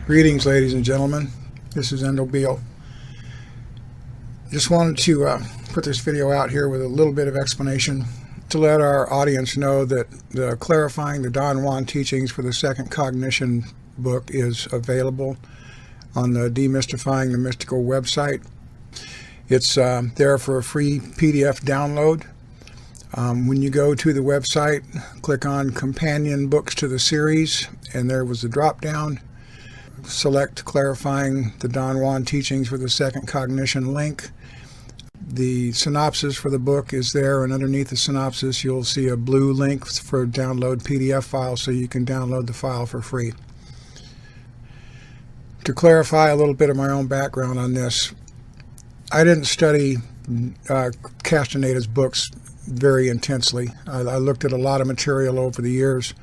Greetings, ladies and gentlemen. This is Beall. Just wanted to put this video out here with a little bit of explanation to let our audience know that the Clarifying the Don Juan Teachings for the Second Cognition book is available on the Demystifying the Mystical website. It's there for a free PDF download. When you go to the website, click on Companion Books to the Series, and there was a drop down. Select Clarifying the Don Juan Teachings for the Second Cognition link. The synopsis for the book is there, and underneath the synopsis you'll see a blue link for download PDF file, so you can download the file for free. To clarify a little bit of my own background on this, I didn't study Castaneda's books very intensely. I looked at a lot of material over the years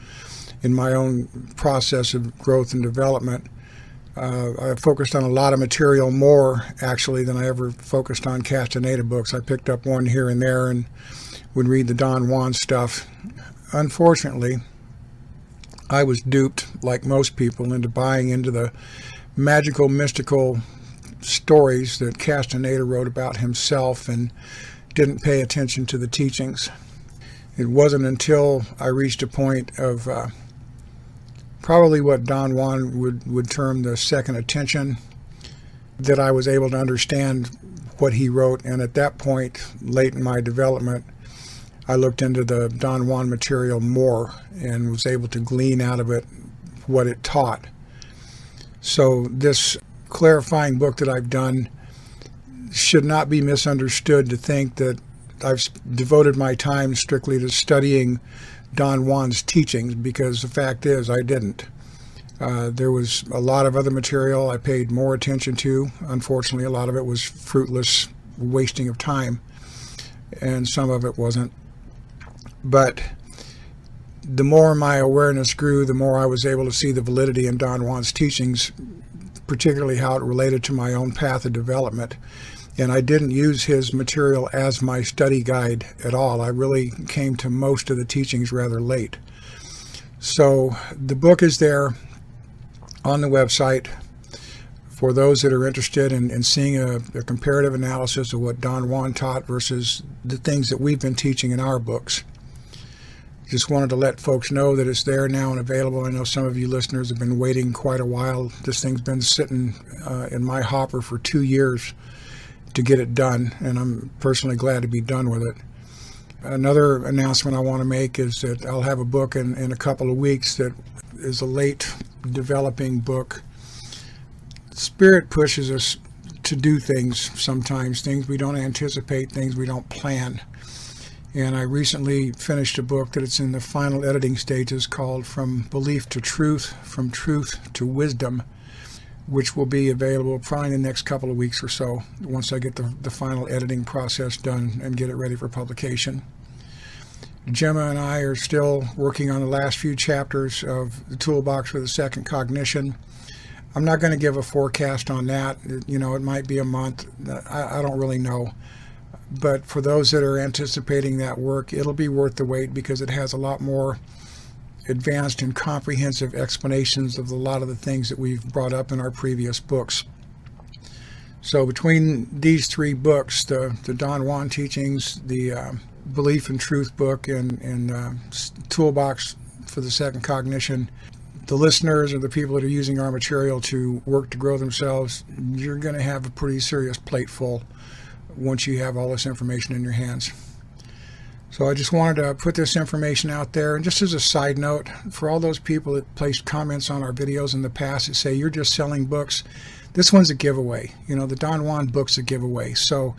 in my own process of growth and development. I focused on a lot of material, more actually than I ever focused on Castaneda books. I picked up one here and there and would read the Don Juan stuff. Unfortunately, I was duped, like most people, into buying into the magical, mystical stories that Castaneda wrote about himself and didn't pay attention to the teachings. It wasn't until I reached a point of probably what Don Juan would term the second attention that I was able to understand what he wrote. And at that point, late in my development, I looked into the Don Juan material more and was able to glean out of it what it taught. So this clarifying book that I've done should not be misunderstood to think that I've devoted my time strictly to studying Don Juan's teachings, because the fact is I didn't. There was a lot of other material I paid more attention to. Unfortunately, a lot of it was fruitless wasting of time, and some of it wasn't. But the more my awareness grew, the more I was able to see the validity in Don Juan's teachings, particularly how it related to my own path of development. And I didn't use his material as my study guide at all. I really came to most of the teachings rather late. So the book is there on the website for those that are interested in seeing a comparative analysis of what Don Juan taught versus the things that we've been teaching in our books. Just wanted to let folks know that it's there now and available. I know some of you listeners have been waiting quite a while. This thing's been sitting in my hopper for 2 years to get it done, and I'm personally glad to be done with it. Another announcement I want to make is that I'll have a book in a couple of weeks that is a late developing book. Spirit pushes us to do things sometimes, things we don't anticipate, things we don't plan. And I recently finished a book that it's in the final editing stages called From Belief to Truth, From Truth to Wisdom, which will be available probably in the next couple of weeks or so, once I get the final editing process done and get it ready for publication. Gemma and I are still working on the last few chapters of the Toolbox for the Second Cognition. I'm not going to give a forecast on that. You know, it might be a month. I don't really know. But for those that are anticipating that work, it'll be worth the wait, because it has a lot more advanced and comprehensive explanations of a lot of the things that we've brought up in our previous books. So between these 3 books, the Don Juan teachings, the Belief and Truth book, and Toolbox for the Second Cognition, the listeners or the people that are using our material to work to grow themselves, you're going to have a pretty serious plate full once you have all this information in your hands. So I just wanted to put this information out there. And just as a side note, for all those people that placed comments on our videos in the past that say you're just selling books, this one's a giveaway. You know, the Don Juan book's a giveaway. So,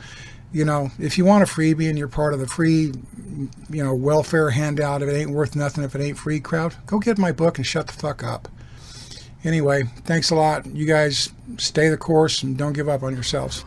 you know, if you want a freebie and you're part of the free, you know, welfare handout, if it ain't worth nothing if it ain't free crowd, go get my book and shut the fuck up. Anyway, thanks a lot. You guys stay the course and don't give up on yourselves.